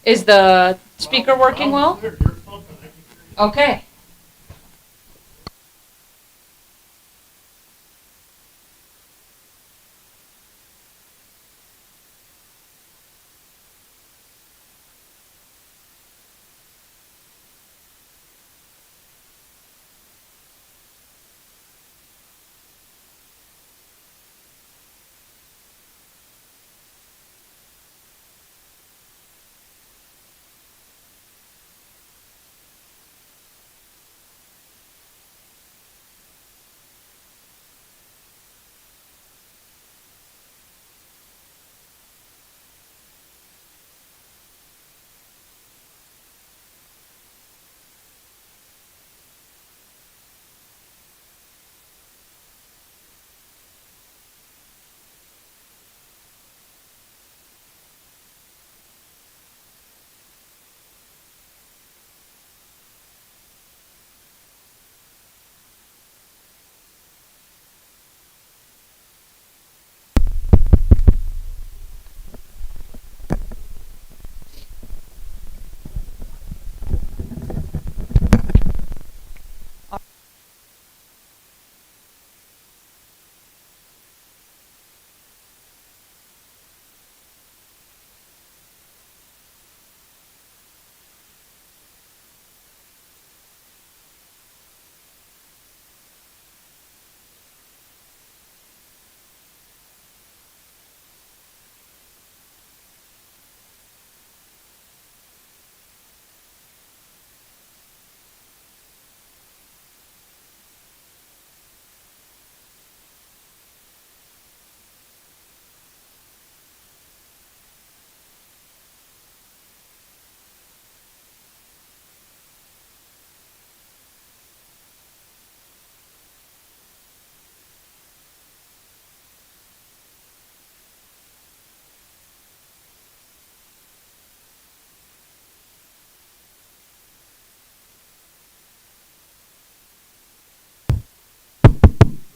Is the speaker working well? Okay.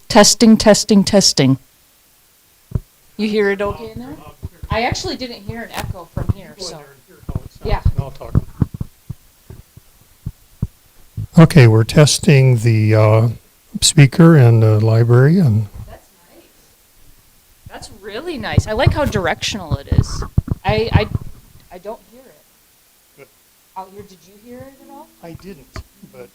Testing, testing, testing. You hear it okay now? I actually didn't hear an echo from here, so. Yeah. I'll talk. Okay, we're testing the speaker in the library, and That's nice. That's really nice. I like how directional it is. I don't hear it. Good. Out here, did you hear it at all? I didn't, but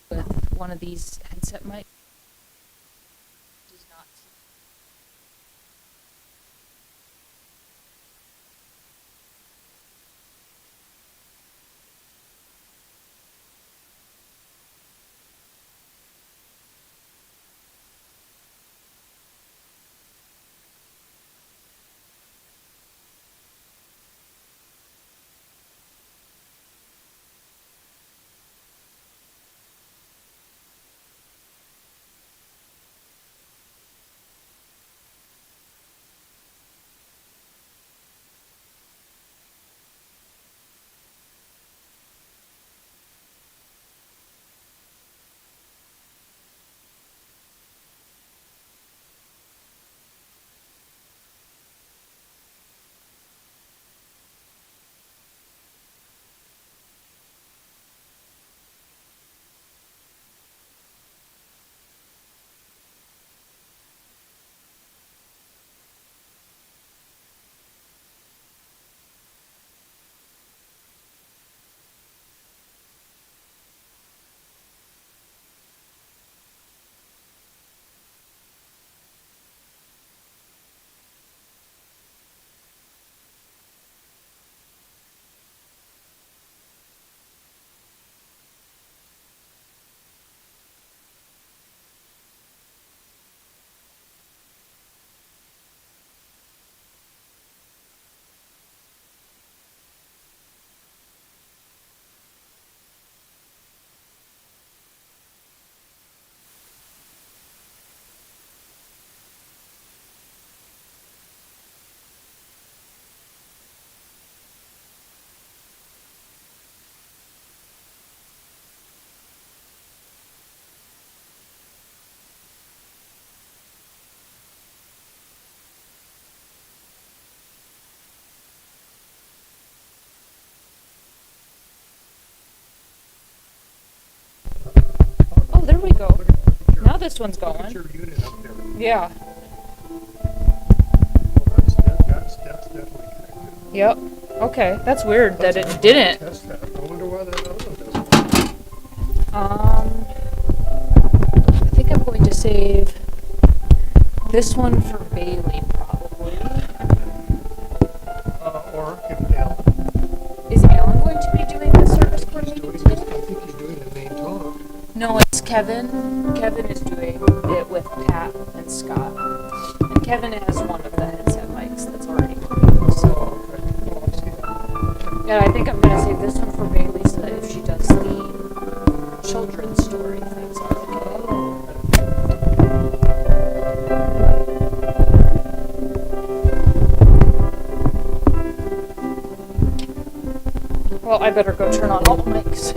With one of these headset mics. Does not. we go. Look at your- Now this one's Look at going. your unit up there. Yeah. Well, that's definitely connected. Yep. Okay. That's weird that Let's it didn't. Test that. I wonder why that other one doesn't. I think I'm going to save this one for Bailey, probably. Or if Alan. Is Alan going to be doing the service He's coordinating doing today? this, I think he's doing the main talk. No, it's Kevin. Kevin is doing it with Pat and Scott. And Kevin has one of the headset mics that's already working. So, Oh, okay. Oh, I see that. yeah, I think I'm going to save this one for Bailey so that if she does the children's story things are okay. Well, I better go turn on all the mics.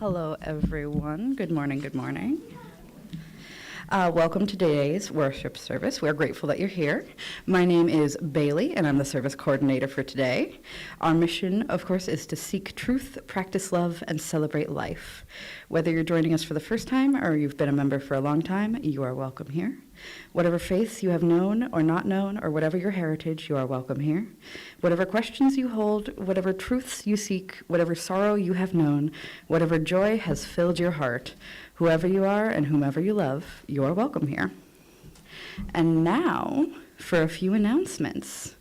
Hello, everyone. Good morning, good morning. Welcome to today's worship service. We're grateful that you're here. My name is Bailey, and I'm the service coordinator for today. Our mission, of course, is to seek truth, practice love, and celebrate life. Whether you're joining us for the first time or you've been a member for a long time, you are welcome here. Whatever faiths you have known or not known, or whatever your heritage, you are welcome here. Whatever questions you hold, whatever truths you seek, whatever sorrow you have known, whatever joy has filled your heart, whoever you are and whomever you love, you are welcome here. And now, for a few announcements.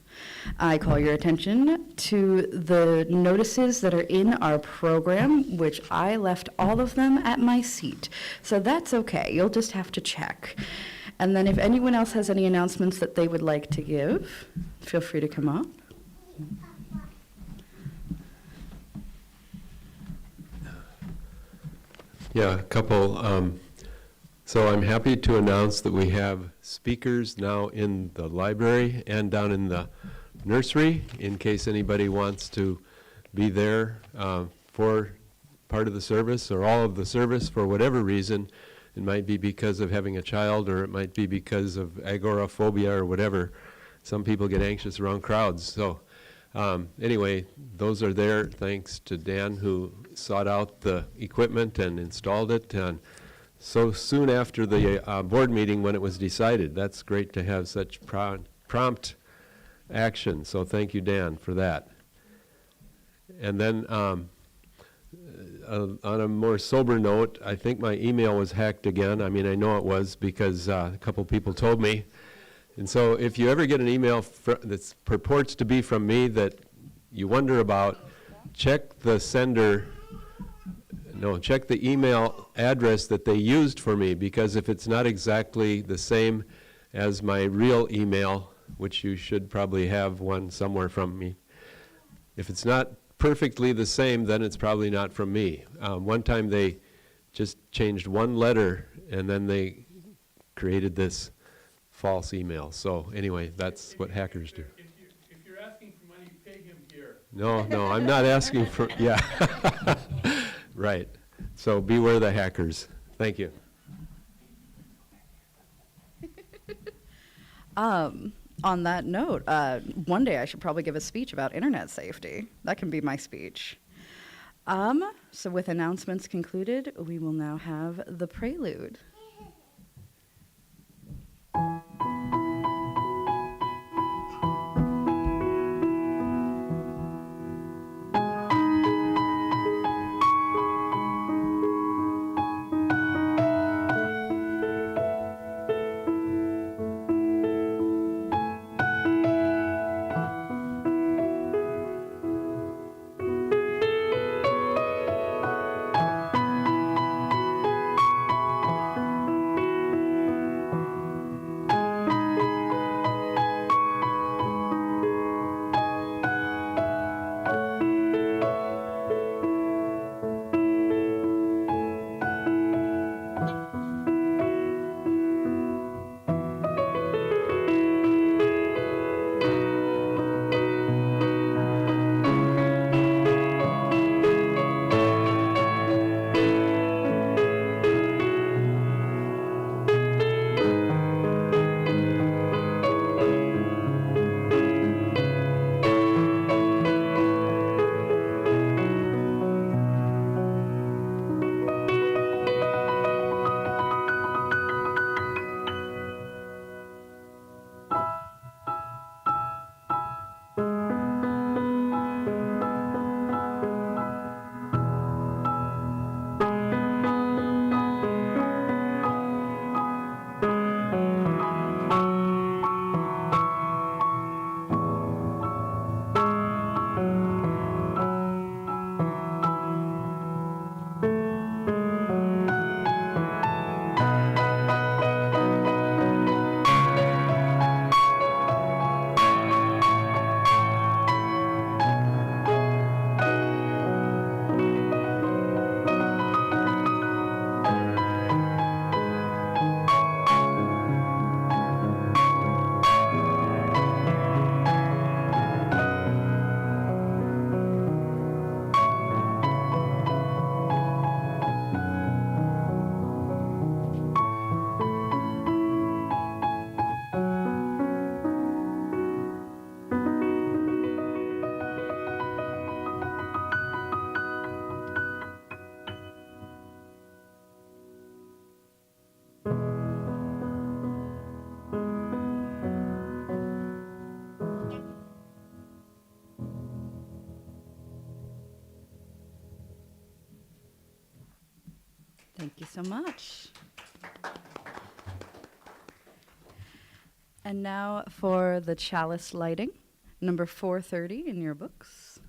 I call your attention to the notices that are in our program, which I left all of them at my seat. So that's okay. You'll just have to check. And then if anyone else has any announcements that they would like to give, feel free to come up. Yeah, a couple. So I'm happy to announce that we have speakers now in the library and down in the nursery, in case anybody wants to be there for part of the service or all of the service for whatever reason. It might be because of having a child, or it might be because of agoraphobia or whatever. Some people get anxious around crowds. So anyway, those are there thanks to Dan, who sought out the equipment and installed it. And so soon after the board meeting when it was decided. That's great to have such prompt action. So thank you, Dan, for that. And then on a more sober note, I think my email was hacked again. I mean, I know it was because a couple people told me. And so if you ever get an email that purports to be from me that you wonder about, check the email address that they used for me, because if it's not exactly the same as my real email, which you should probably have one somewhere from me, if it's not perfectly the same, then it's probably not from me. One time they just changed one letter and then they created this false email. So anyway, that's what hackers do. If you're asking for money, pay him here. No, I'm not asking for, yeah. Right. So beware the hackers. Thank you. On that note, one day I should probably give a speech about internet safety. That can be my speech. So with announcements concluded, we will now have the prelude. Thank you so much. And now for the chalice lighting, number 430 in your books.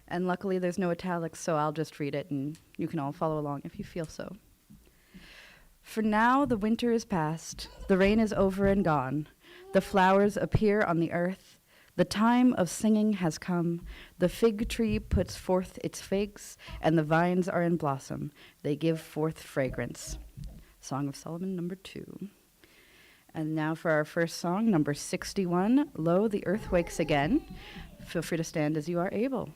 And luckily there's no italics, so I'll just read it and you can all follow along if you feel so. For now the winter is past, the rain is over and gone, the flowers appear on the earth, the time of singing has come, the fig tree puts forth its figs, and the vines are in blossom, they give forth fragrance. Song of Solomon, number 2. And now for our first song, number 61, Lo, the Earth Wakes Again. Feel free to stand as you are able.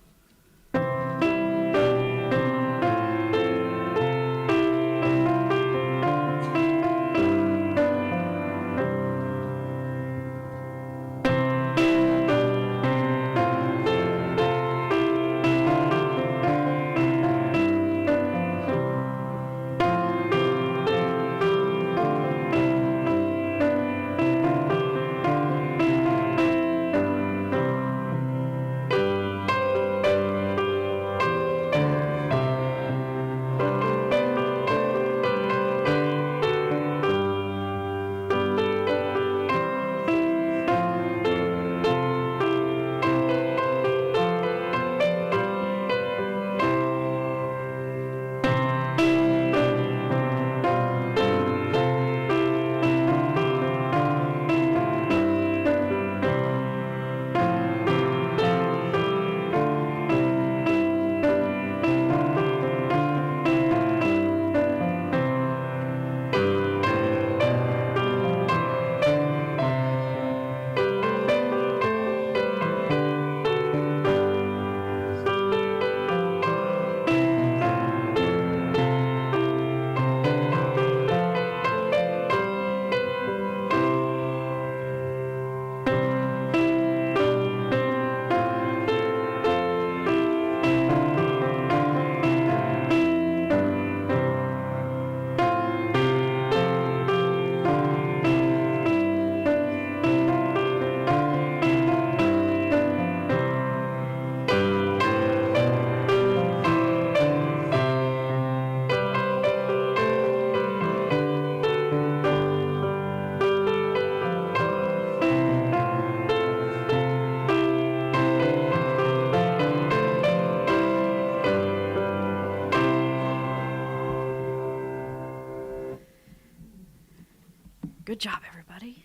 Good job, everybody.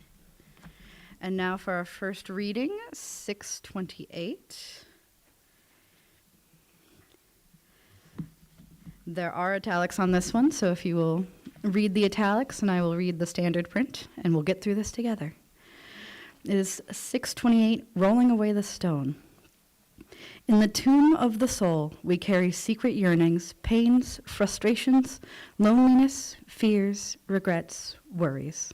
And now for our first reading, 628. There are italics on this one, so if you will read the italics and I will read the standard print, and we'll get through this together. It is 628, Rolling Away the Stone. In the tomb of the soul, we carry secret yearnings, pains, frustrations, loneliness, fears, regrets, worries.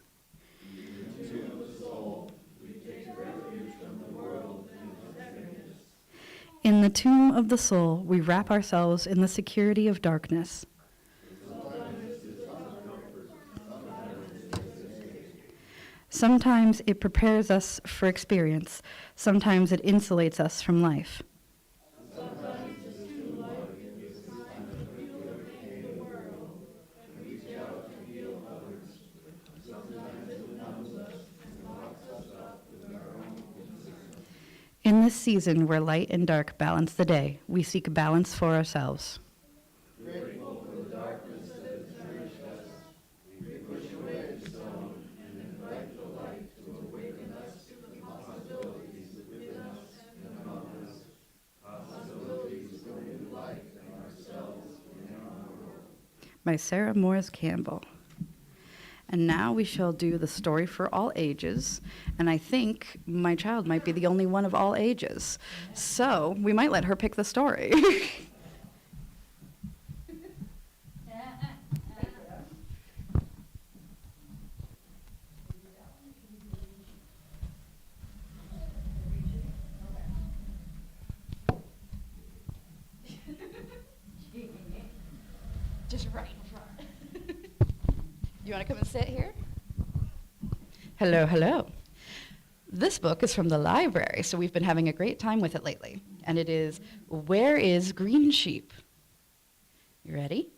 In the tomb of the soul, we wrap ourselves in the security of darkness. Sometimes it prepares us for experience. Sometimes it insulates us from life. In this season where light and dark balance the day, we seek balance for ourselves. Grateful for the darkness that has drenched us, we push away the stone and invite the light to awaken us to the possibilities within us and among us, possibilities for new life in ourselves and in our world. By Sarah Morris Campbell. And now we shall do the story for all ages, and I think my child might be the only one of all ages. So we might let her pick the story. Just right in front. You want to come and sit here? Hello, hello. This book is from the library, so we've been having a great time with it lately. And it is Where is Green Sheep? You ready?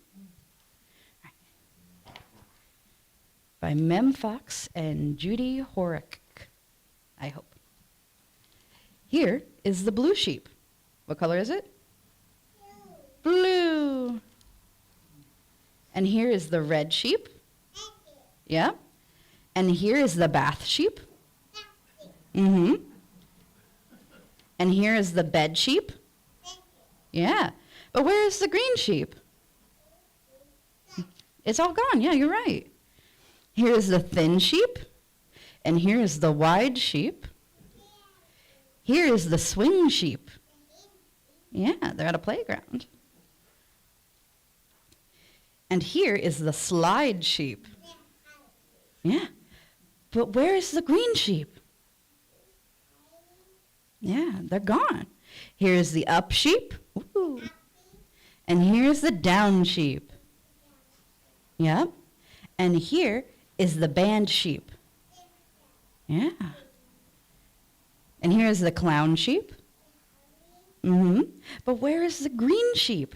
by Mem Fox and Judy Horick, I hope. Here is the blue sheep. What color is it? Blue. And here is the red sheep. Yeah. And here is the bath sheep. Mm-hmm. And here is the bed sheep. Yeah. But where is the green sheep? It's all gone. Yeah, you're right. Here is the thin sheep. And here is the wide sheep. Here is the swing sheep. Yeah, they're at a playground. And here is the slide sheep. Yeah. But where is the green sheep? Yeah, they're gone. Here's the up sheep. Ooh. And here's the down sheep. Yep. And here is the band sheep. Yeah. And here's the clown sheep. Mm-hmm. But where is the green sheep?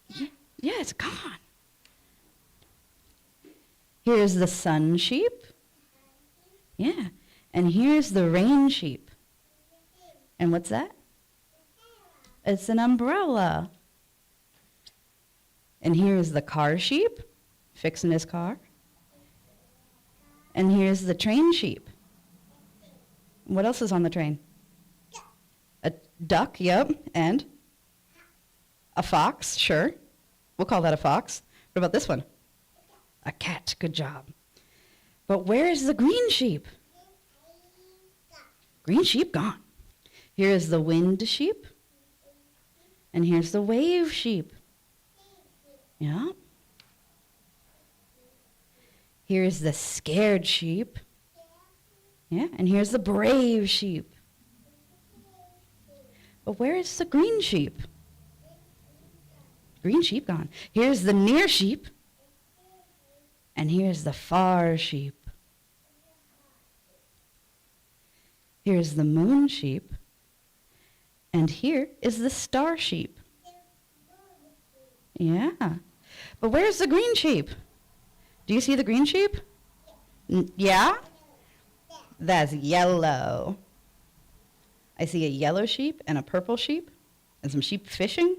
Yeah, it's gone. Here's the sun sheep. Yeah. And here's the rain sheep. And what's that? It's an umbrella. And here's the car sheep, fixing his car. And here's the train sheep. What else is on the train? A duck, yep. And? A fox, sure. We'll call that a fox. What about this one? A cat, good job. But where is the green sheep? Green sheep gone. Here is the wind sheep. And here's the wave sheep. Yeah. Here's the scared sheep. Yeah, and here's the brave sheep. But where is the green sheep? Green sheep gone. Here's the near sheep. And here's the far sheep. Here's the moon sheep. And here is the star sheep. Yeah. But where's the green sheep? Do you see the green sheep? Yeah? That's yellow. I see a yellow sheep and a purple sheep and some sheep fishing.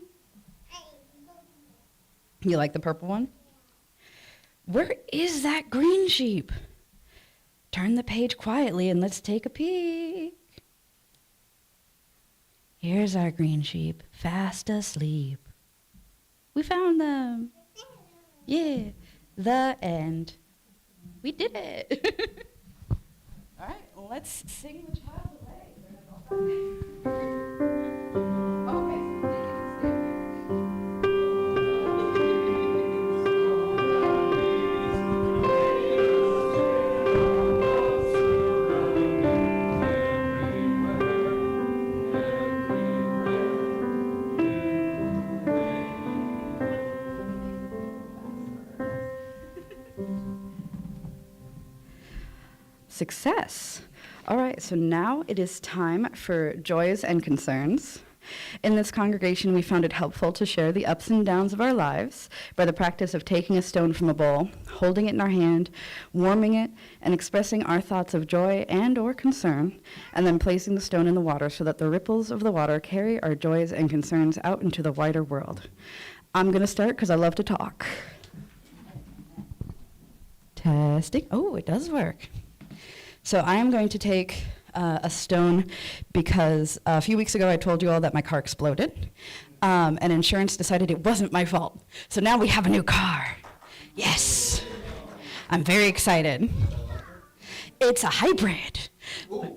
You like the purple one? Where is that green sheep? Turn the page quietly and let's take a peek. Here's our green sheep, fast asleep. We found them. Yeah, the end. We did it. All right, well, let's sing the child away. Success. All right, so now it is time for joys and concerns. In this congregation, we found it helpful to share the ups and downs of our lives by the practice of taking a stone from a bowl, holding it in our hand, warming it, and expressing our thoughts of joy and or concern, and then placing the stone in the water so that the ripples of the water carry our joys and concerns out into the wider world. I'm going to start because I love to talk. Testing. Oh, it does work. So I am going to take a stone because a few weeks ago I told you all that my car exploded, and insurance decided it wasn't my fault. So now we have a new car. Yes. I'm very excited. It's a hybrid.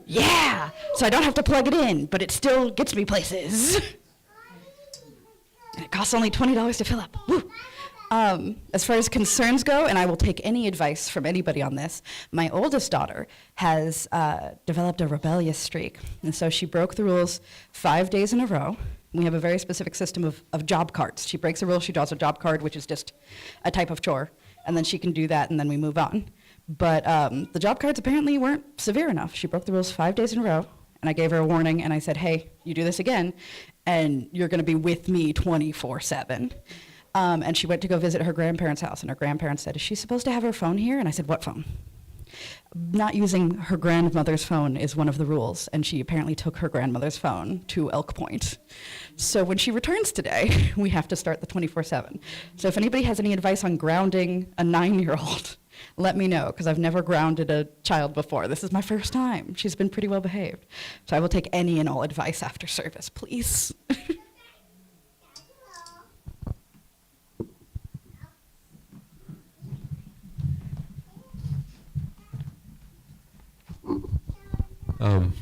Yeah. So I don't have to plug it in, but it still gets me places. And it costs only $20 to fill up. Woo. As far as concerns go, and I will take any advice from anybody on this, my oldest daughter has developed a rebellious streak. And so she broke the rules 5 days in a row. We have a very specific system of job cards. She breaks a rule, she draws a job card, which is just a type of chore. And then she can do that, and then we move on. But the job cards apparently weren't severe enough. She broke the rules 5 days in a row, and I gave her a warning, and I said, hey, you do this again, and you're going to be with me 24/7. And she went to go visit her grandparents' house, and her grandparents said, "Is she supposed to have her phone here?" And I said, "What phone?" Not using her grandmother's phone is one of the rules, and she apparently took her grandmother's phone to Elk Point. So when she returns today, we have to start the 24/7. So if anybody has any advice on grounding a 9-year-old, let me know, because I've never grounded a child before. This is my first time. She's been pretty well behaved. So I will take any and all advice after service, please.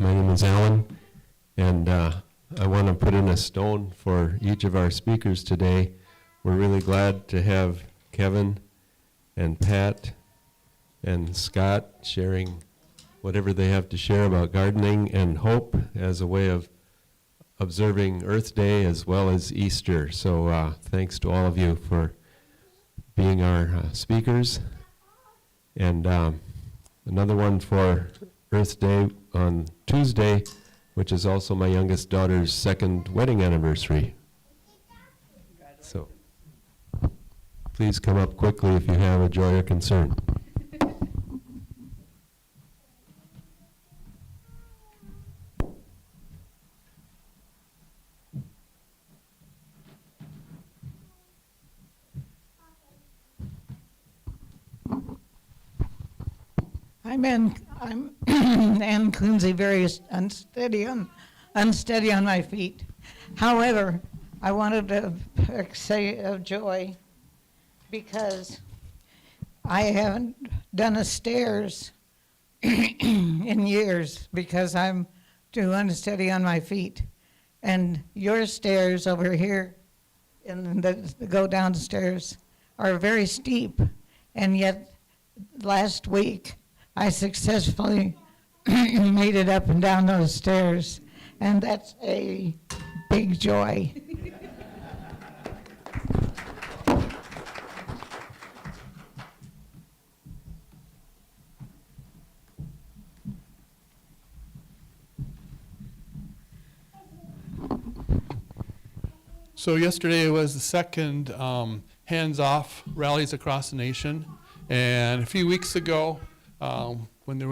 My name is Alan, and I want to put in a stone for each of our speakers today. We're really glad to have Kevin and Pat and Scott sharing whatever they have to share about gardening and hope as a way of observing Earth Day as well as Easter. So thanks to all of you for being our speakers. And another one for Earth Day on Tuesday, which is also my youngest daughter's 2nd wedding anniversary. So please come up quickly if you have a joy or concern. I'm Ann Kunze, very unsteady on my feet. However, I wanted to say of joy because I haven't done a stairs in years because I'm too unsteady on my feet. And your stairs over here that go downstairs are very steep, and yet last week I successfully made it up and down those stairs, and that's a big joy. So yesterday was the second hands-off rallies across the nation, and a few weeks ago, when there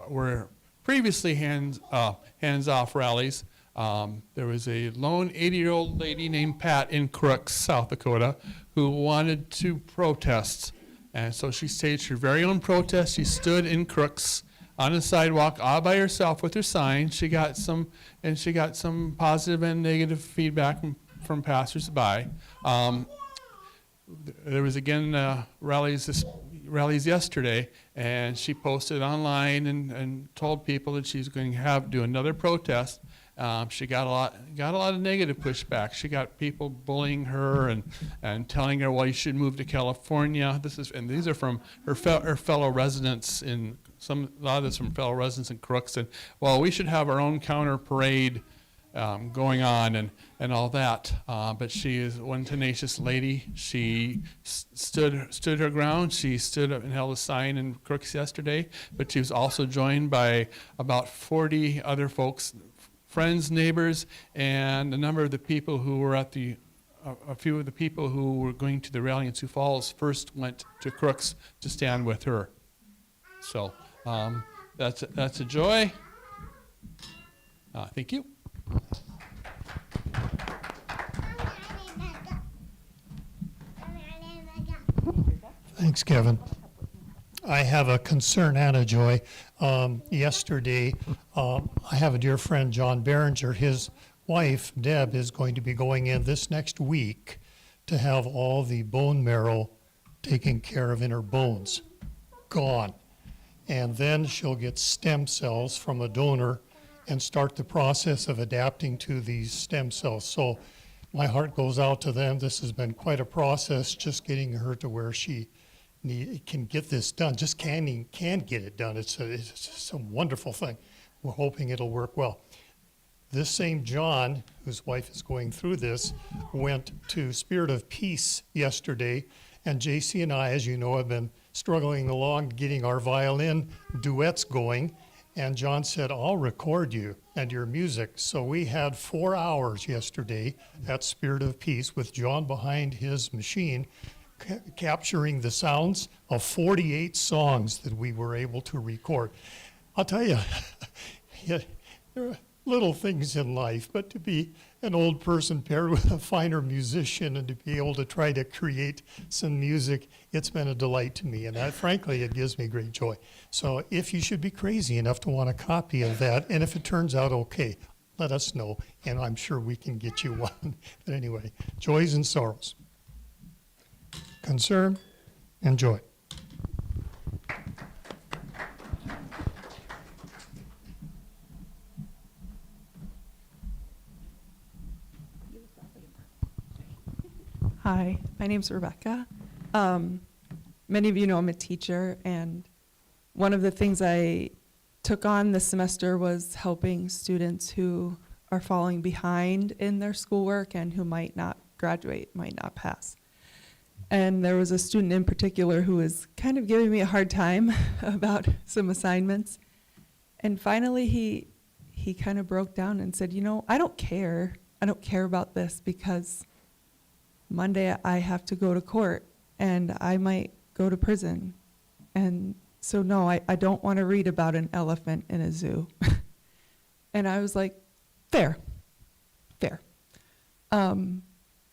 were previously hands-off rallies, there was a lone 80-year-old lady named Pat in Crooks, South Dakota, who wanted to protest, and so she staged her very own protest. She stood in Crooks on the sidewalk all by herself with her sign. She got some positive and negative feedback from passersby. There was again rallies yesterday, and she posted online and told people that she's going to do another protest. She got a lot of negative pushback. She got people bullying her and telling her, well, you should move to California. These are from her fellow residents a lot of this from fellow residents in Crooks, and well, we should have our own counter parade going on and all that. But she is one tenacious lady. She stood her ground. She stood up and held a sign in Crooks yesterday, but she was also joined by about 40 other folks, friends, neighbors, and a number of the people who were a few of the people who were going to the rally in Sioux Falls first went to Crooks to stand with her. So that's a joy. Thank you. Thanks, Kevin. I have a concern and a joy. Yesterday, I have a dear friend, John Behringer. His wife, Deb, is going to be going in this next week to have all the bone marrow taken care of in her bones. Gone. And then she'll get stem cells from a donor and start the process of adapting to these stem cells. So my heart goes out to them. This has been quite a process, just getting her to where she can get this done, just can get it done. It's a wonderful thing. We're hoping it'll work well. This same John, whose wife is going through this, went to Spirit of Peace yesterday, and JC and I, as you know, have been struggling along getting our violin duets going, And John said, I'll record you and your music. So we had 4 hours yesterday at Spirit of Peace with John behind his machine, capturing the sounds of 48 songs that we were able to record. I'll tell you, there are little things in life, but to be an old person paired with a finer musician and to be able to try to create some music, it's been a delight to me. And that, frankly, it gives me great joy. So if you should be crazy enough to want a copy of that, and if it turns out okay, let us know, and I'm sure we can get you one. But anyway, joys and sorrows, concern and joy. Hi, my name's Rebecca. Many of you know I'm a teacher, and one of the things I took on this semester was helping students who are falling behind in their schoolwork and who might not graduate, might not pass. And there was a student in particular who was kind of giving me a hard time about some assignments. And finally he kind of broke down and said, I don't care. I don't care about this because Monday I have to go to court and I might go to prison. And so no, I don't want to read about an elephant in a zoo. And I was like, fair.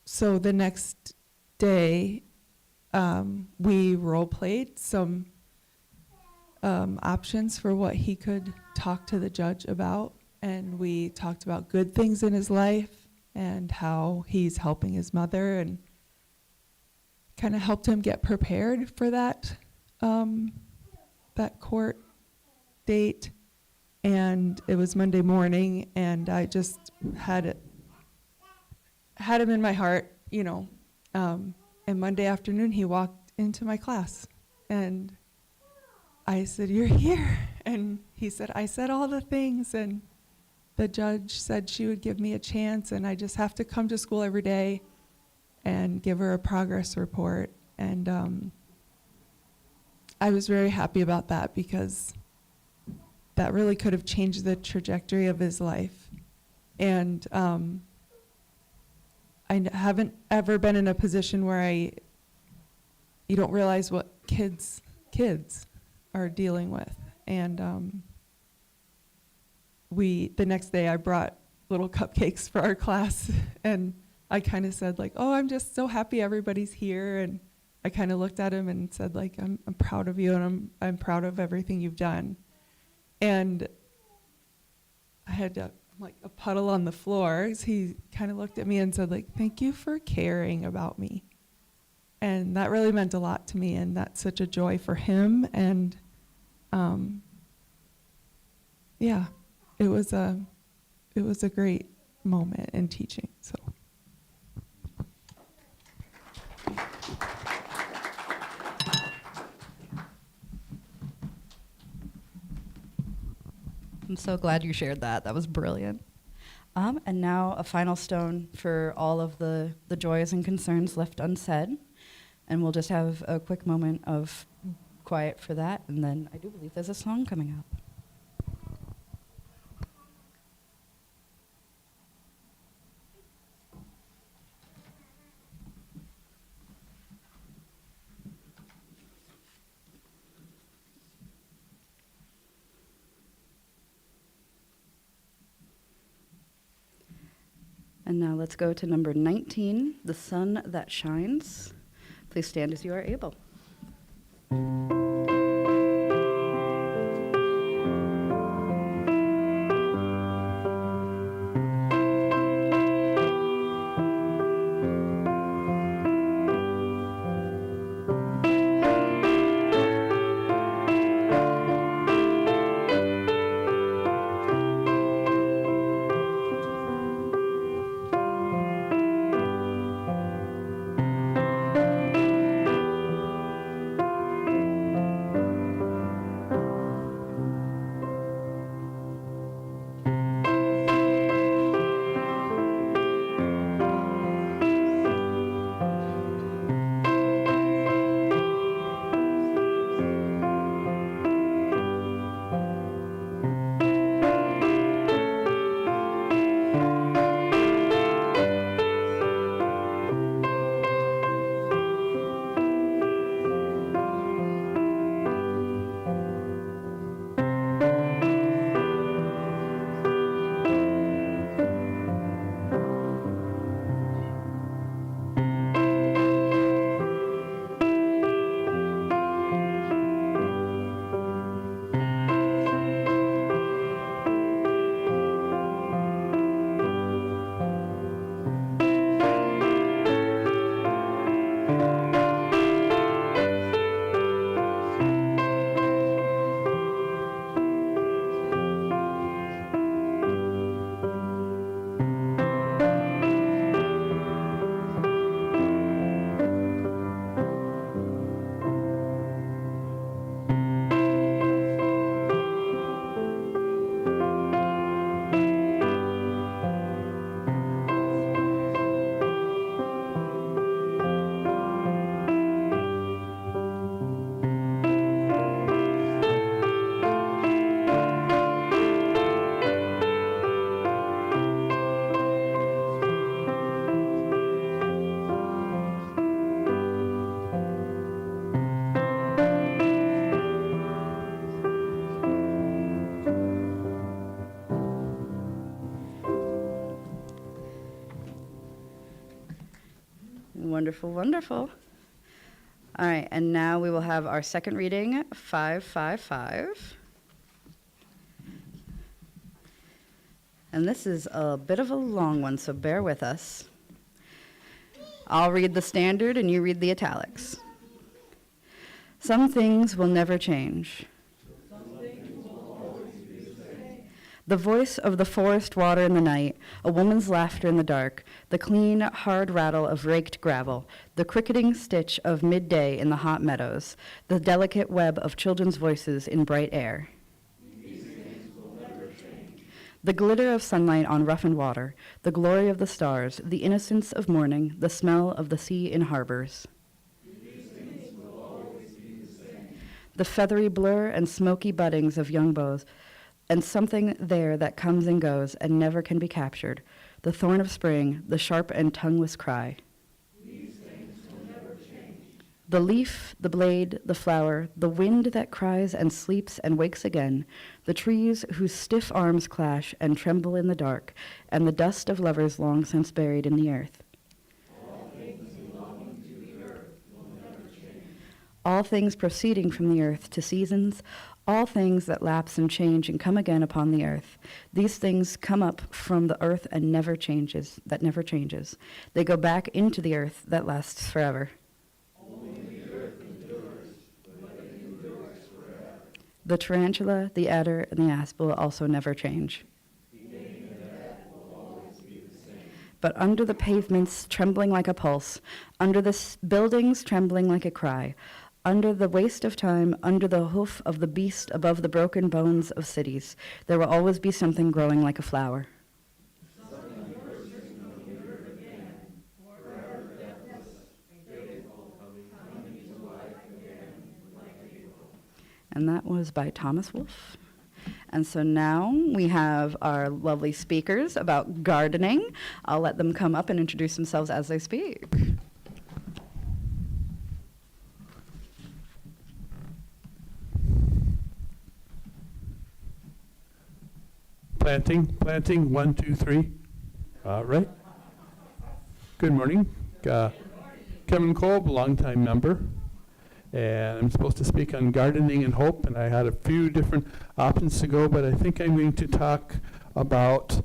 So the next day, we role played some options for what he could talk to the judge about. And we talked about good things in his life and how he's helping his mother, and kind of helped him get prepared for that that court date. And it was Monday morning, and I just had him in my heart, and Monday afternoon he walked into my class, and I said, "You're here," and he said, "I said all the things, and the judge said she would give me a chance, and I just have to come to school every day and give her a progress report." And I was very happy about that, because that really could have changed the trajectory of his life. And I haven't ever been in a position where you don't realize what kids are dealing with. And the next day I brought little cupcakes for our class, and I kind of said I'm just so happy everybody's here. And I kind of looked at him and said I'm proud of you, and I'm proud of everything you've done. And I had a puddle on the floor. He kind of looked at me and said thank you for caring about me. And that really meant a lot to me, and that's such a joy for him. And yeah, it was a great moment in teaching. So. I'm so glad you shared that. That was brilliant. And now a final stone for all of the joys and concerns left unsaid. And we'll just have a quick moment of quiet for that. And then I do believe there's a song coming up. And now let's go to number 19, The Sun That Shines. Please stand as you are able. Wonderful, wonderful. All right, and now we will have our second reading, 555. And this is a bit of a long one, so bear with us. I'll read the standard and you read the italics. Some things will never change. The voice of the forest water in the night, a woman's laughter in the dark, the clean, hard rattle of raked gravel, the cricketing stitch of midday in the hot meadows, the delicate web of children's voices in bright air. These things will never change. The glitter of sunlight on roughened water, the glory of the stars, the innocence of morning, the smell of the sea in harbors. These things will always be the same. The feathery blur and smoky buddings of young boughs, and something there that comes and goes and never can be captured, the thorn of spring, the sharp and tongueless cry. These things will never change. The leaf, the blade, the flower, the wind that cries and sleeps and wakes again, the trees whose stiff arms clash and tremble in the dark, and the dust of lovers long since buried in the earth. All things belonging to the earth will never change. All things proceeding from the earth to seasons, all things that lapse and change and come again upon the earth. These things come up from the earth and never changes. They go back into the earth that lasts forever. Only the earth endures, but it endures forever. The tarantula, the adder, and the asp will also never change. The name of that will always be the same. But under the pavements trembling like a pulse, under the buildings trembling like a cry, under the waste of time, under the hoof of the beast, above the broken bones of cities, there will always be something growing like a flower. And that was by Thomas Wolfe. And so now we have our lovely speakers about gardening. I'll let them come up and introduce themselves as they speak. Planting, 1, 2, 3. All right. Good morning. Kevin Kolb, longtime member. And I'm supposed to speak on gardening and hope, and I had a few different options to go, but I think I'm going to talk about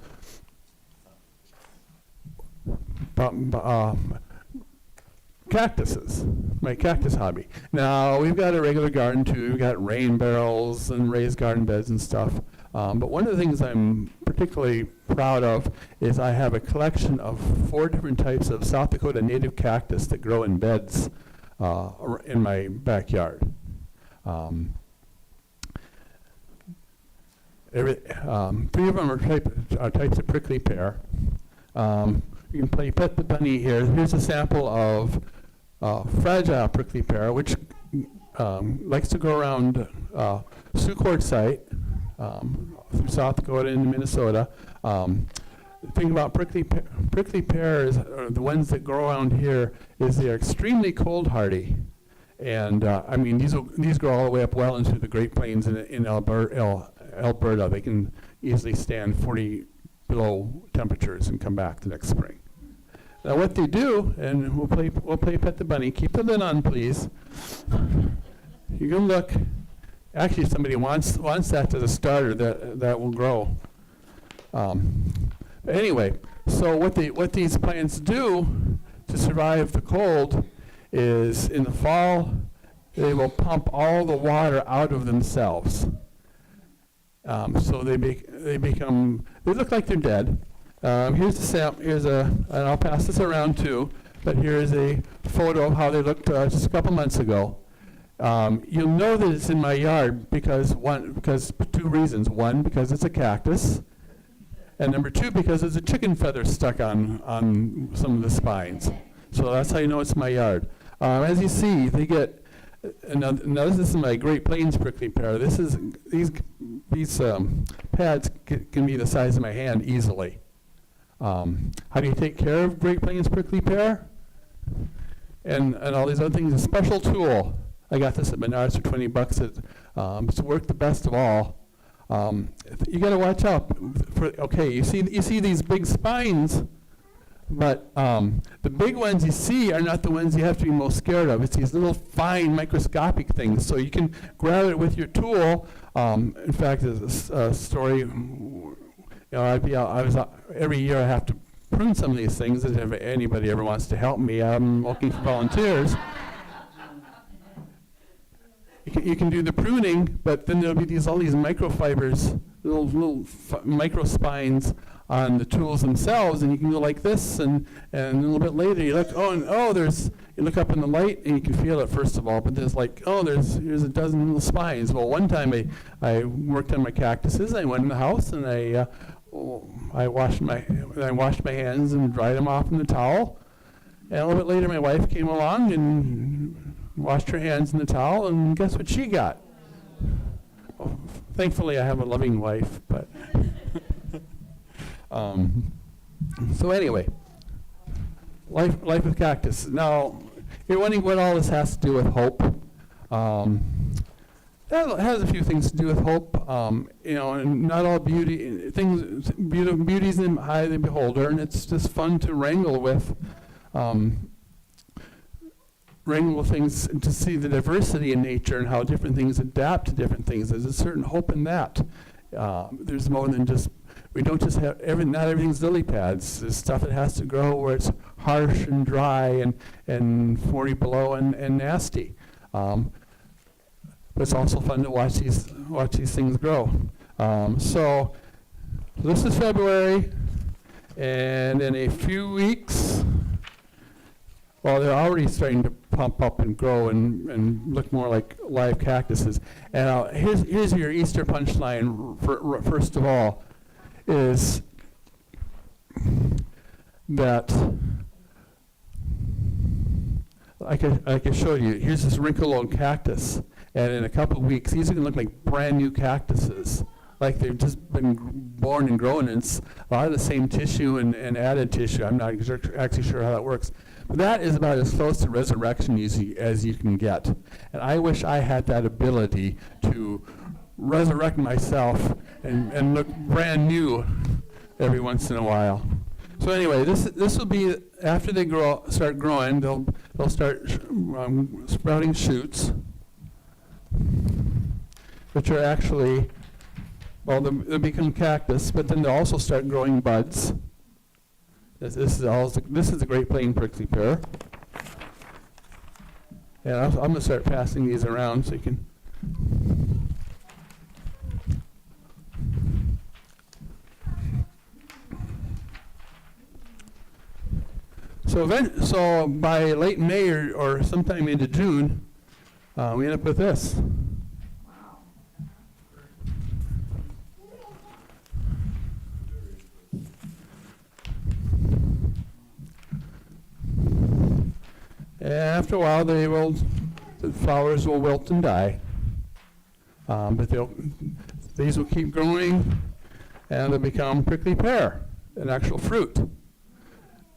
cactuses, my cactus hobby. Now, we've got a regular garden too. We've got rain barrels and raised garden beds and stuff. But one of the things I'm particularly proud of is I have a collection of 4 different types of South Dakota native cactus that grow in beds in my backyard. 3 of them are types of prickly pear. You can play pet the bunny here. Here's a sample of fragile prickly pear, which likes to grow around Sioux Quartzsite, through South Dakota into Minnesota. The thing about prickly pears, the ones that grow around here, is they're extremely cold hardy. And I mean, these grow all the way up well into the Great Plains in Alberta. They can easily stand 40 below temperatures and come back the next spring. Now what they do, and we'll play Pet the Bunny. Keep the lid on, please. You can look. Actually, if somebody wants that as a starter, that will grow. Anyway, so what these plants do to survive the cold is in the fall they will pump all the water out of themselves. So they look like they're dead. Here's and I'll pass this around too. But here's a photo of how they looked just a couple months ago. You'll know that it's in my yard because 2 reasons. 1, because it's a cactus, and number 2, because there's a chicken feather stuck on some of the spines. So that's how you know it's my yard. As you see, they get. Now this is my Great Plains prickly pear. These pads can be the size of my hand easily. How do you take care of Great Plains prickly pear? And all these other things. A special tool. I got this at Menards for $20. It's worked the best of all. You got to watch out. You see these big spines But the big ones you see are not the ones you have to be most scared of. It's these little fine microscopic things. So you can grab it with your tool. In fact, there's a story. Every year I have to prune some of these things. If anybody ever wants to help me, I'm looking for volunteers. You can do the pruning, but then there'll be all these microfibers, little microspines on the tools themselves, and you can go like this, and a little bit later you look, you look up in the light and you can feel it first of all, but there's here's a dozen little spines. Well, one time I worked on my cactuses. I went in the house and I washed my hands and dried them off in the towel, and a little bit later my wife came along and washed her hands in the towel, and guess what she got? Well, thankfully I have a loving wife, but so anyway, life with cactus. Now, you're wondering what all this has to do with hope. That has a few things to do with hope. And not all beauty's in the eye of the beholder, and it's just fun to wrangle with things and to see the diversity in nature and how different things adapt to different things. There's a certain hope in that. There's more than just, we don't just have, not everything's lily pads. There's stuff that has to grow where it's harsh and dry and 40 below and nasty. But it's also fun to watch these things grow. So this is February, and in a few weeks, well, they're already starting to pump up and grow and look more like live cactuses. And here's your Easter punchline. First of all, is that like I showed you. Here's this wrinkle-old cactus, and in a couple of weeks, these are going to look like brand new cactuses, like they've just been born and grown. And it's a lot of the same tissue and added tissue. I'm not actually sure how that works. But that is about as close to resurrection as you can get. And I wish I had that ability to resurrect myself and look brand new every once in a while. So anyway, this will be after they start growing. They'll start sprouting shoots, which are actually, well, they'll become cactus, but then they'll also start growing buds. This is the Great Plain prickly pear. And I'm going to start passing these around so you can. So by late May or sometime into June, we end up with this. And after a while, the flowers will wilt and die. But these will keep growing, and they'll become prickly pear, an actual fruit.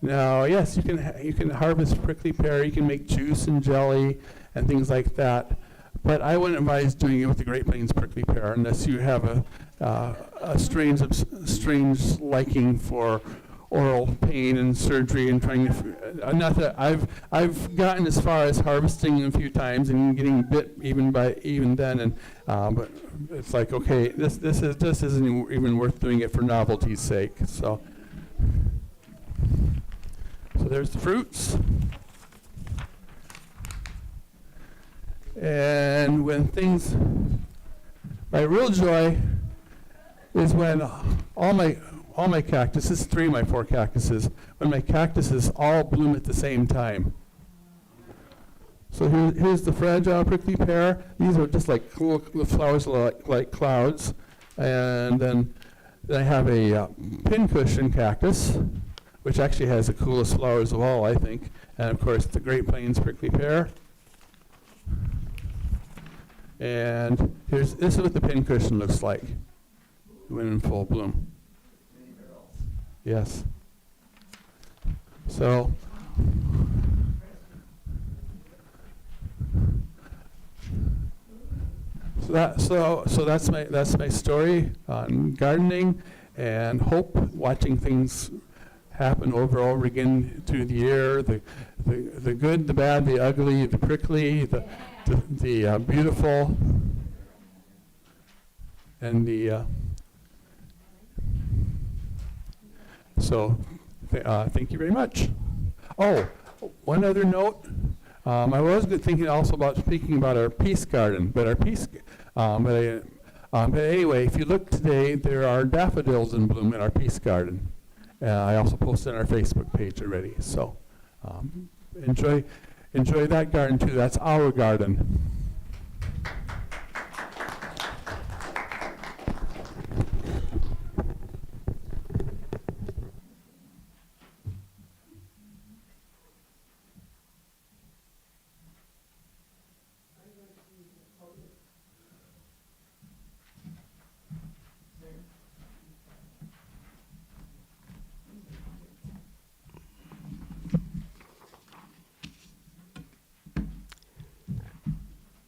Now, yes, you can harvest prickly pear. You can make juice and jelly and things like that. But I wouldn't advise doing it with the Great Plains prickly pear unless you have a strange liking for oral pain and surgery and trying to. Not that I've gotten as far as harvesting a few times and getting bit even then, and but it's like, okay, this isn't even worth doing it for novelty's sake. So there's the fruits. And when things, my real joy is when all my cactuses, 3 of my 4 cactuses, when my cactuses all bloom at the same time. So here's the fragile prickly pear. These are just like cool flowers like clouds. And then I have a pincushion cactus, which actually has the coolest flowers of all, I think. And of course, the Great Plains prickly pear. And this is what the pincushion looks like when in full bloom. Yes. So that's my story on gardening and hope, watching things happen over and over again through the year, the good, the bad, the ugly, the prickly, the beautiful, and the so thank you very much. Oh, one other note. I was thinking also about speaking about our peace garden, but anyway, if you look today, there are daffodils in bloom in our peace garden. I also posted on our Facebook page already, so enjoy that garden too. That's our garden.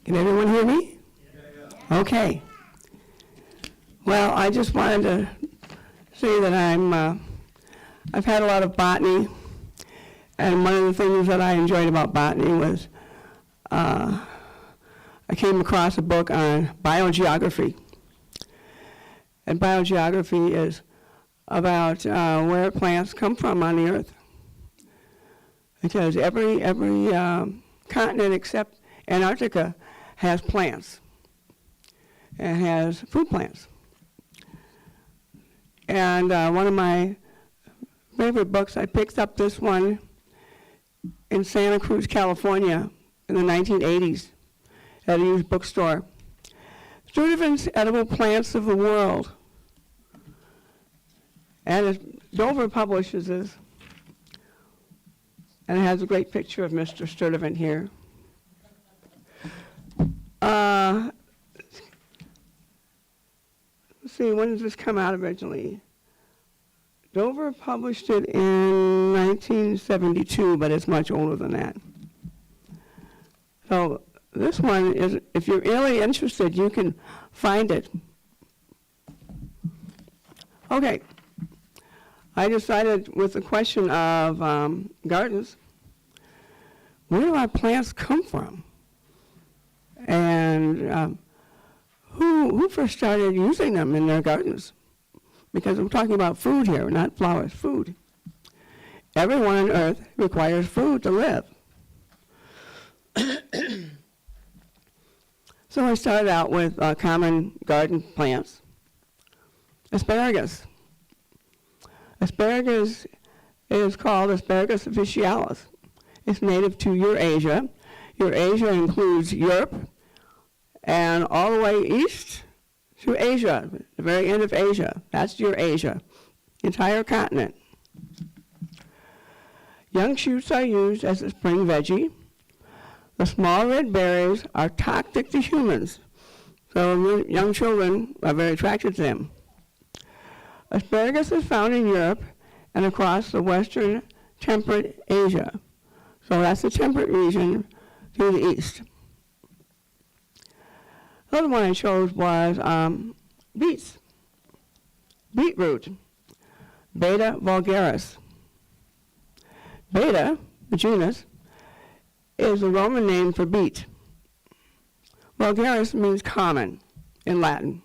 Can everyone hear me? Okay. Well, I just wanted to say that I've had a lot of botany, and one of the things that I enjoyed about botany was I came across a book on biogeography. And biogeography is about where plants come from on the earth. Because every continent except Antarctica has plants and has food plants. And one of my favorite books, I picked up this one in Santa Cruz, California in the 1980s at a used bookstore. Sturtevant's Edible Plants of the World. And Dover publishes this. And it has a great picture of Mr. Sturtevant here. Let's see, when did this come out originally? Dover published it in 1972, but it's much older than that. So this one is, if you're really interested, you can find it. Okay. I decided with the question of gardens, where do our plants come from? And who first started using them in their gardens? Because I'm talking about food here, not flowers, food. Everyone on earth requires food to live. So I started out with common garden plants. Asparagus. Asparagus is called Asparagus officinalis. It's native to Eurasia. Eurasia includes Europe and all the way east to Asia, the very end of Asia. That's Eurasia, entire continent. Young shoots are used as a spring veggie. The small red berries are toxic to humans, so young children are very attracted to them. Asparagus is found in Europe and across the western temperate Asia. So that's the temperate region to the east. The other one I chose was beets. Beetroot, Beta vulgaris. Beta, the genus, is the Roman name for beet. Vulgaris means common in Latin.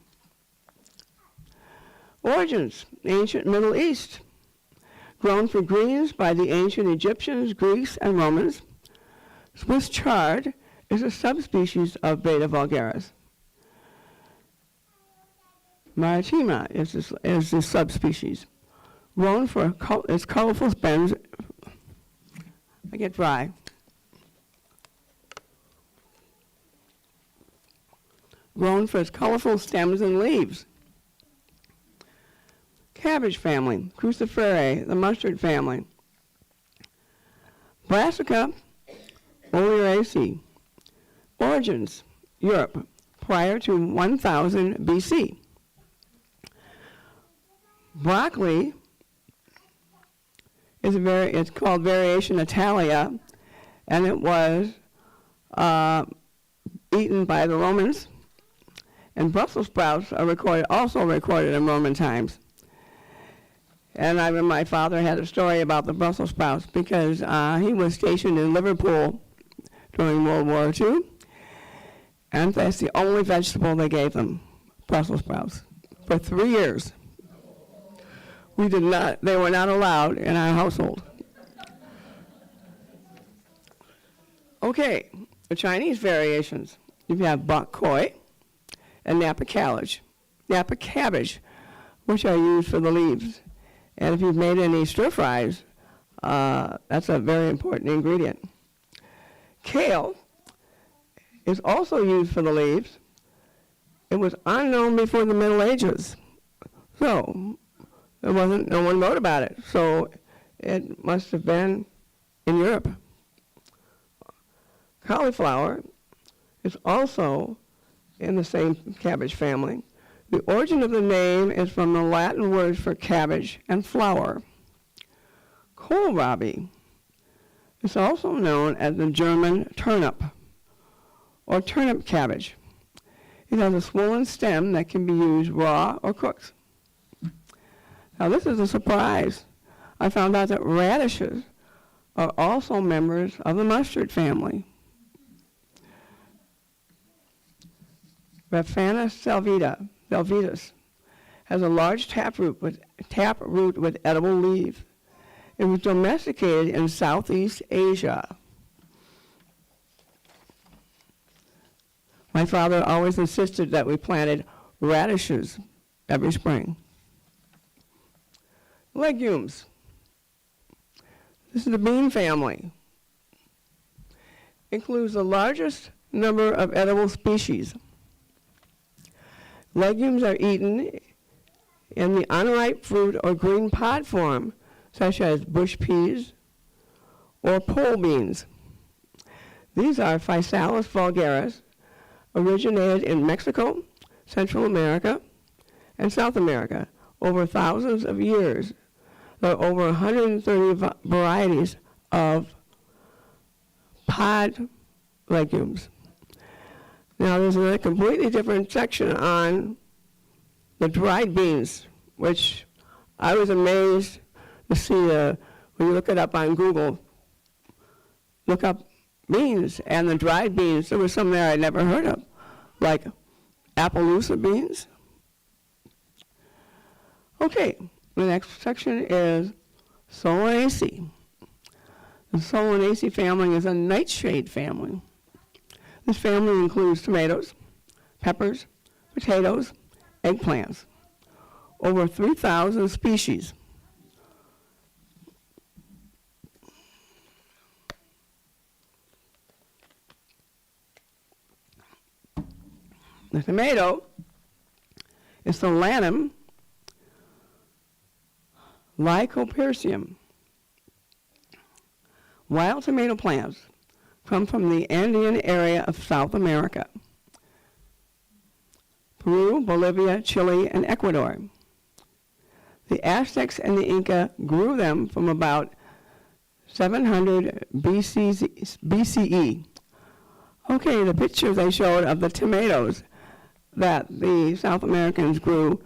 Origins, ancient Middle East. Grown for greens by the ancient Egyptians, Greeks, and Romans. Swiss chard is a subspecies of Beta vulgaris. Maritima is the subspecies. Grown for its colorful stems. I get dry. Grown for its colorful stems and leaves. Cabbage family, Cruciferae, the mustard family. Brassica oleracea. Origins, Europe, prior to 1000 BC. Broccoli is it's called Variation Italia, and it was eaten by the Romans. And Brussels sprouts are also recorded in Roman times. And I remember my father had a story about the Brussels sprouts because he was stationed in Liverpool during World War II. And that's the only vegetable they gave them, Brussels sprouts, for 3 years. They were not allowed in our household. Okay, the Chinese variations. You have bok choy and Napa cabbage, which are used for the leaves. And if you've made any stir fries, that's a very important ingredient. Kale is also used for the leaves. It was unknown before the Middle Ages. So no one wrote about it. So it must have been in Europe. Cauliflower is also in the same cabbage family. The origin of the name is from the Latin words for cabbage and flower. Kohlrabi is also known as the German turnip or turnip cabbage. It has a swollen stem that can be used raw or cooked. Now this is a surprise. I found out that radishes are also members of the mustard family. Raphanus salvitis has a large taproot with edible leaves. It was domesticated in Southeast Asia. My father always insisted that we planted radishes every spring. Legumes. This is the bean family. Includes the largest number of edible species. Legumes are eaten in the unripe fruit or green pod form, such as bush peas or pole beans. These are Physalis vulgaris, originated in Mexico, Central America, and South America over thousands of years. There are over 130 varieties of pod legumes. Now there's a completely different section on the dried beans, which I was amazed to see when you look it up on Google, look up beans, and the dried beans, there was some there I'd never heard of, like Appaloosa beans. Okay, the next section is Solanaceae. The Solanaceae family is a nightshade family. This family includes tomatoes, peppers, potatoes, eggplants, over 3,000 species. The tomato is Solanum lycopodium. Wild tomato plants come from the Andean area of South America, Peru, Bolivia, Chile, and Ecuador. The Aztecs and the Inca grew them from about 700 BCE. Okay, the pictures they showed of the tomatoes that the South Americans grew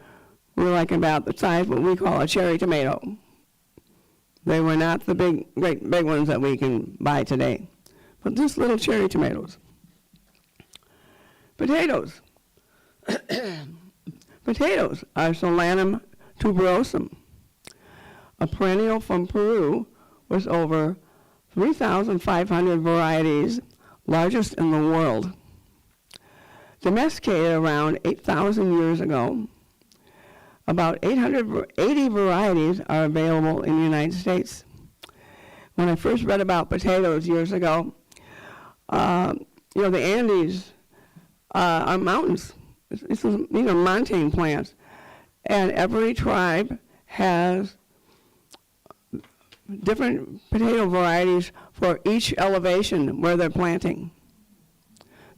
were like about the size of what we call a cherry tomato. They were not the great big ones that we can buy today, but just little cherry tomatoes. Potatoes. Potatoes are Solanum tuberosum. A perennial from Peru with over 3,500 varieties, largest in the world. Domesticated around 8,000 years ago, about 880 varieties are available in the United States. When I first read about potatoes years ago, the Andes are mountains. These are montane plants. And every tribe has different potato varieties for each elevation where they're planting.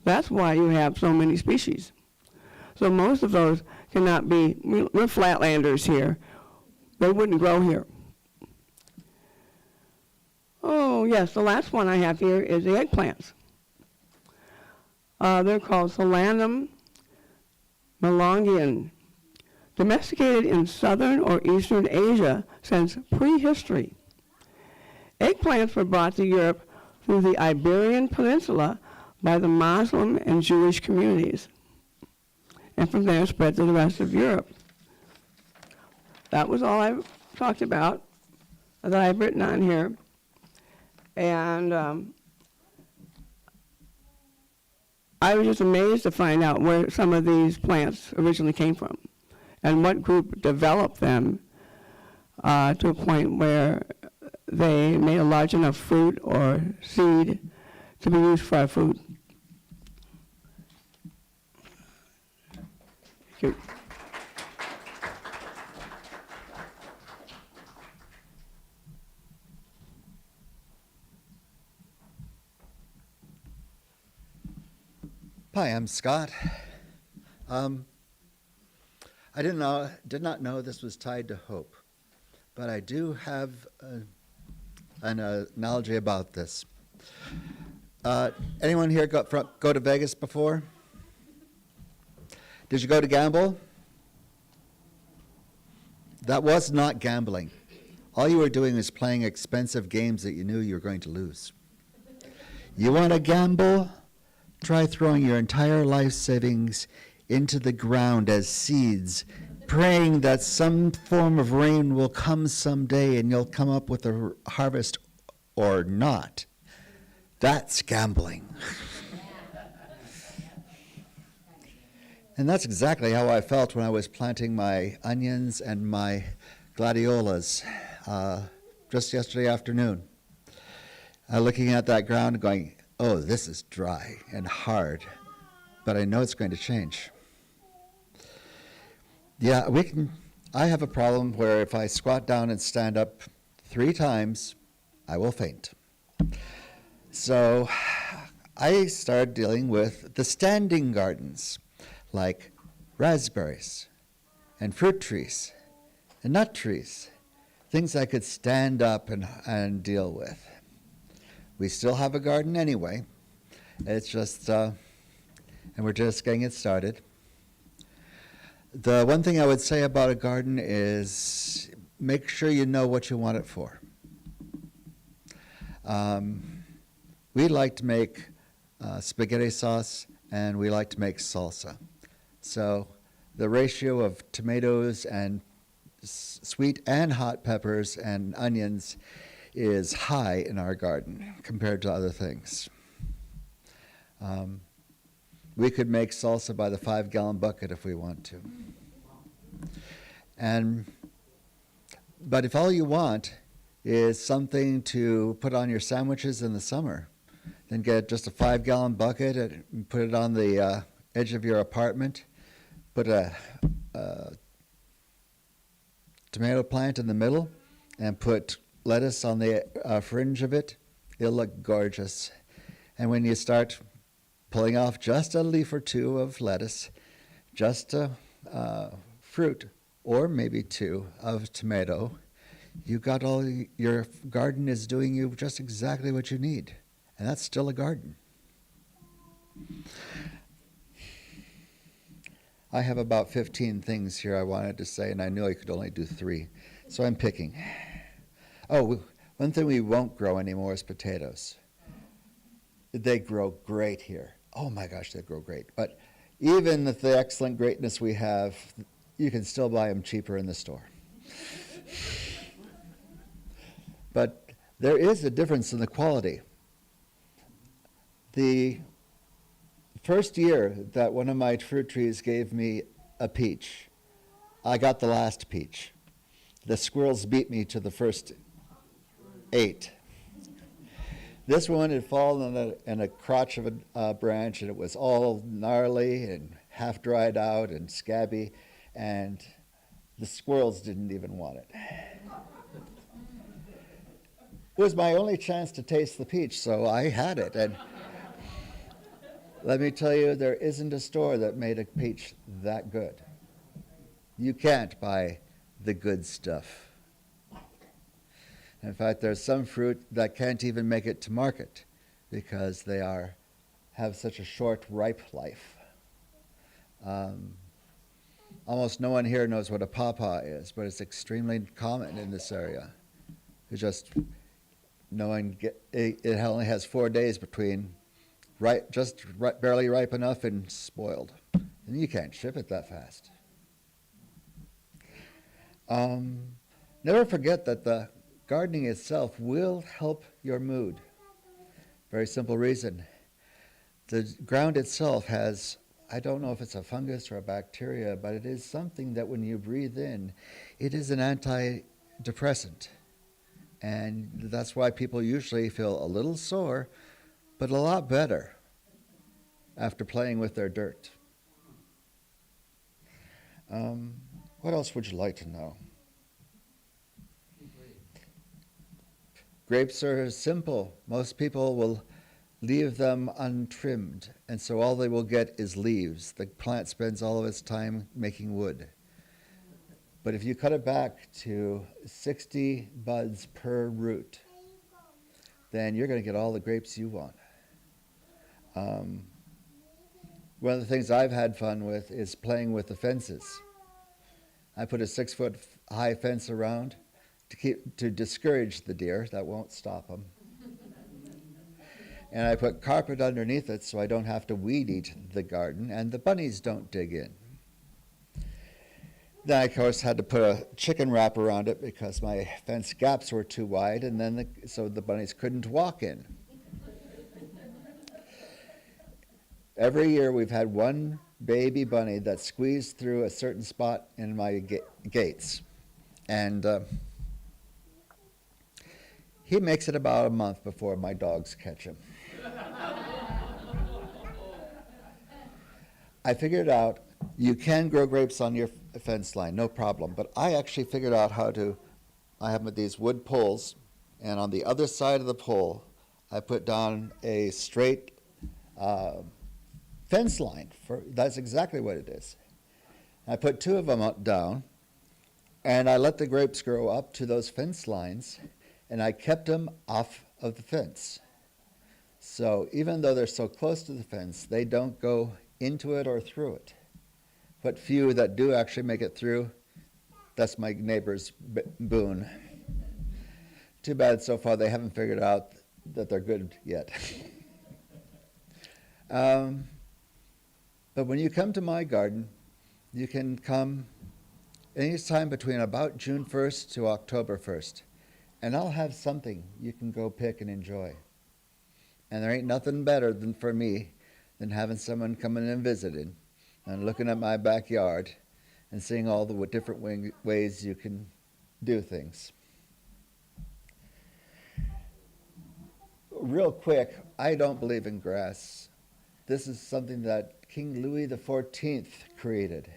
That's why you have so many species. So most of those cannot be, we're flatlanders here. They wouldn't grow here. Oh yes, the last one I have here is the eggplants. They're called Solanum melongian. domesticated in southern or eastern Asia since prehistory. Eggplants were brought to Europe through the Iberian Peninsula by the Muslim and Jewish communities, and from there spread to the rest of Europe. That was all I talked about that I've written on here. And I was just amazed to find out where some of these plants originally came from and what group developed them to a point where they made a large enough fruit or seed to be used for our food. Thank you. Hi, I'm Scott. I did not know this was tied to hope, but I do have an analogy about this. Anyone here go to Vegas before? Did you go to gamble? That was not gambling. All you were doing was playing expensive games that you knew you were going to lose. You want to gamble? Try throwing your entire life savings into the ground as seeds, praying that some form of rain will come someday and you'll come up with a harvest or not. That's gambling. And that's exactly how I felt when I was planting my onions and my gladiolas just yesterday afternoon. Looking at that ground and going, oh, this is dry and hard, but I know it's going to change. Yeah, I have a problem where if I squat down and stand up 3 times, I will faint. So I started dealing with the standing gardens, like raspberries and fruit trees and nut trees, things I could stand up and deal with. We still have a garden anyway. It's just, and we're just getting it started. The one thing I would say about a garden is make sure you know what you want it for. We like to make spaghetti sauce, and we like to make salsa. So the ratio of tomatoes and sweet and hot peppers and onions is high in our garden compared to other things. We could make salsa by the 5-gallon bucket if we want to. But if all you want is something to put on your sandwiches in the summer, then get just a 5-gallon bucket and put it on the edge of your apartment, put a tomato plant in the middle, and put lettuce on the fringe of it. It'll look gorgeous. And when you start pulling off just a leaf or 2 of lettuce, just a fruit, or maybe 2 of tomato, you got your garden is doing you just exactly what you need. And that's still a garden. I have about 15 things here I wanted to say, and I knew I could only do 3. So I'm picking. Oh, one thing we won't grow anymore is potatoes. They grow great here. Oh my gosh, they grow great. But even with the excellent greatness we have, you can still buy them cheaper in the store. But there is a difference in the quality. The first year that one of my fruit trees gave me a peach, I got the last peach. The squirrels beat me to the first 8. This one had fallen in a crotch of a branch, and it was all gnarly and half dried out and scabby, and the squirrels didn't even want it. It was my only chance to taste the peach, so I had it. And let me tell you, there isn't a store that made a peach that good. You can't buy the good stuff. In fact, there's some fruit that can't even make it to market because they have such a short ripe life. Almost no one here knows what a pawpaw is, but it's extremely common in this area. It's just it only has 4 days between barely ripe enough and spoiled. And you can't ship it that fast. Never forget that the gardening itself will help your mood. Very simple reason. The ground itself has, I don't know if it's a fungus or a bacteria, but it is something that when you breathe in, it is an antidepressant. And that's why people usually feel a little sore, but a lot better after playing with their dirt. What else would you like to know? Grapes are simple. Most people will leave them untrimmed, and so all they will get is leaves. The plant spends all of its time making wood. But if you cut it back to 60 buds per root, then you're going to get all the grapes you want. One of the things I've had fun with is playing with the fences. I put a 6-foot high fence around to discourage the deer. That won't stop them. And I put carpet underneath it so I don't have to weed eat the garden, and the bunnies don't dig in. Then I, of course, had to put a chicken wrap around it because my fence gaps were too wide, and so the bunnies couldn't walk in. Every year we've had one baby bunny that squeezed through a certain spot in my gates. And he makes it about a month before my dogs catch him. I figured out you can grow grapes on your fence line, no problem. But I actually figured out I have these wood poles, and on the other side of the pole, I put down a straight fence line. That's exactly what it is. I put 2 of them down, and I let the grapes grow up to those fence lines, and I kept them off of the fence. So even though they're so close to the fence, they don't go into it or through it. But few that do actually make it through, that's my neighbor's boon. Too bad so far they haven't figured out that they're good yet. But when you come to my garden, you can come anytime between about June 1st to October 1st, and I'll have something you can go pick and enjoy. And there ain't nothing better for me than having someone coming and visiting and looking at my backyard and seeing all the different ways you can do things. Real quick, I don't believe in grass. This is something that King Louis XIV created.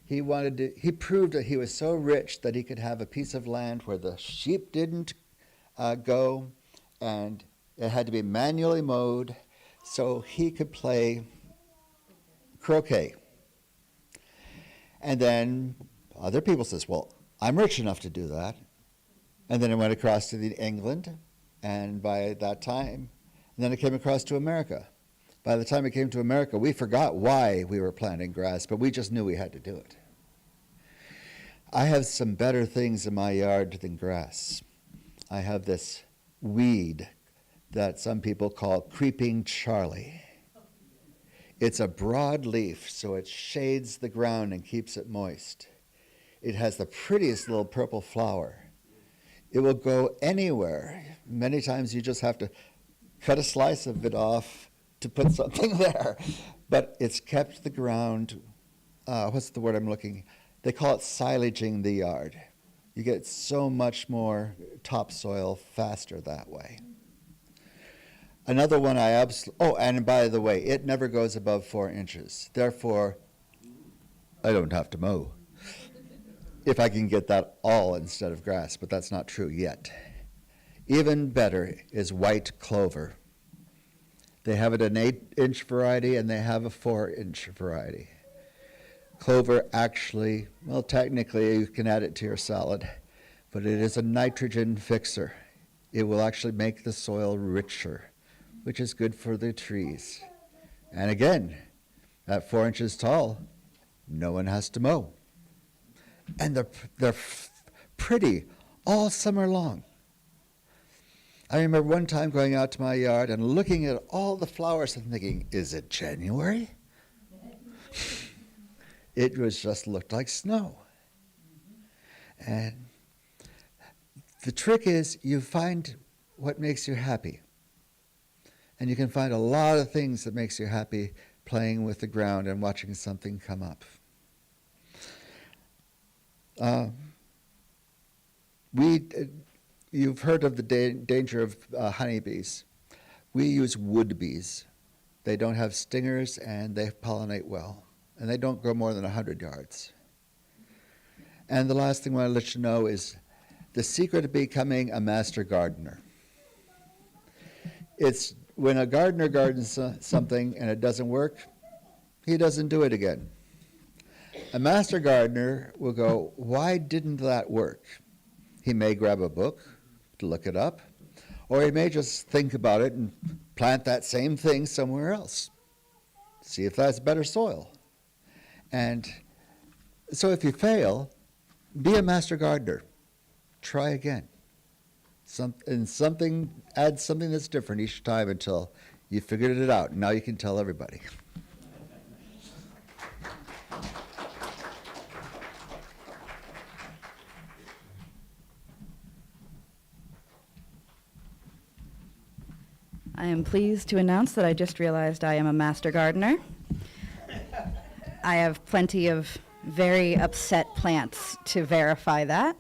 He proved that he was so rich that he could have a piece of land where the sheep didn't go, and it had to be manually mowed, so he could play croquet. And then other people says, well, I'm rich enough to do that. And then it went across to England, and by that time, and then it came across to America. By the time it came to America, we forgot why we were planting grass, but we just knew we had to do it. I have some better things in my yard than grass. I have this weed that some people call creeping Charlie. It's a broad leaf, so it shades the ground and keeps it moist. It has the prettiest little purple flower. It will go anywhere. Many times you just have to cut a slice of it off to put something there. But it's kept the ground, what's the word I'm looking? They call it silaging the yard. You get so much more topsoil faster that way. Another one and by the way, it never goes above 4 inches. Therefore, I don't have to mow. If I can get that all instead of grass, but that's not true yet. Even better is white clover. They have it an 8-inch variety and they have a 4-inch variety. Clover actually, well, technically you can add it to your salad, but it is a nitrogen fixer. It will actually make the soil richer, which is good for the trees. And again, at 4 inches tall, No one has to mow. And they're pretty all summer long. I remember one time going out to my yard and looking at all the flowers and thinking, is it January? It was just looked like snow. And the trick is you find what makes you happy. And you can find a lot of things that makes you happy playing with the ground and watching something come up. You've heard of the danger of honeybees. We use wood bees. They don't have stingers and they pollinate well. And they don't grow more than 100 yards. And the last thing I want to let you know is the secret of becoming a master gardener. It's when a gardener gardens something and it doesn't work, he doesn't do it again. A master gardener will go, why didn't that work? He may grab a book to look it up, or he may just think about it and plant that same thing somewhere else. See if that's better soil. And so if you fail, be a master gardener. Try again. Add something that's different each time until you figured it out. Now you can tell everybody. I am pleased to announce that I just realized I am a master gardener. I have plenty of very upset plants to verify that.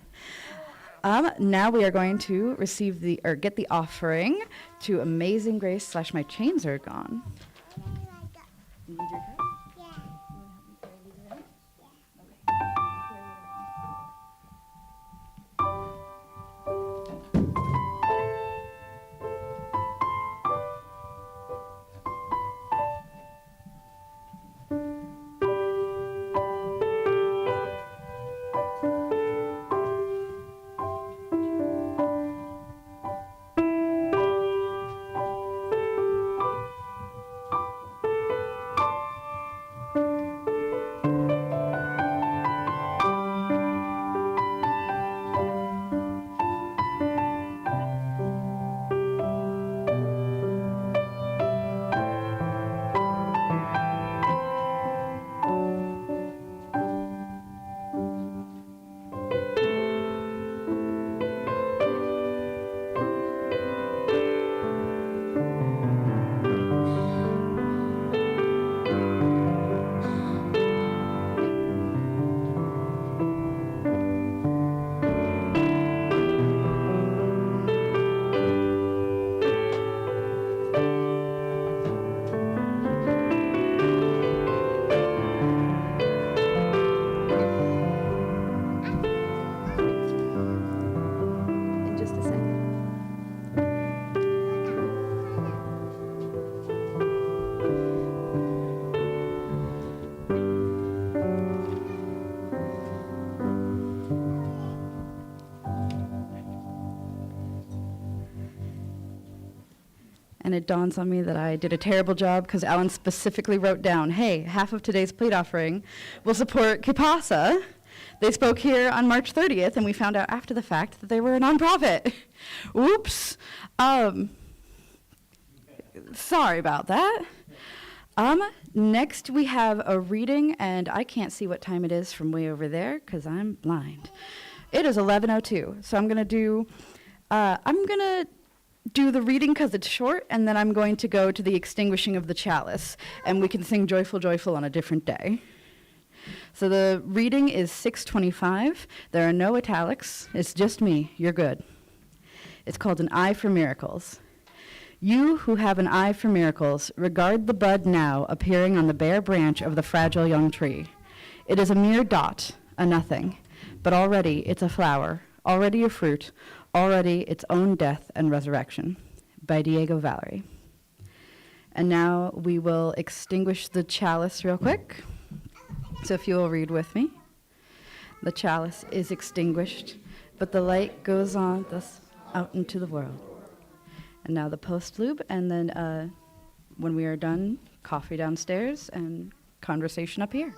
Now we are going to get the offering to Amazing Grace / My Chains Are Gone. You need your cup? And it dawns on me that I did a terrible job because Alan specifically wrote down, hey, half of today's plate offering will support Kipasa. They spoke here on March 30th, and we found out after the fact that they were a nonprofit. Oops. Sorry about that. Next we have a reading, and I can't see what time it is from way over there because I'm blind. It is 11:02, so I'm gonna do the reading because it's short, and then I'm going to go to the extinguishing of the chalice, and we can sing Joyful, Joyful on a different day. So the reading is 6:25. There are no italics. It's just me. You're good. It's called An Eye for Miracles. You who have an eye for miracles, regard the bud now appearing on the bare branch of the fragile young tree. It is a mere dot, a nothing, but already it's a flower, already a fruit, already its own death and resurrection. By Diego Valery. And now we will extinguish the chalice real quick. So if you will read with me. The chalice is extinguished, but the light goes on thus out into the world. And now the postlude, and then when we are done, coffee downstairs and conversation up here.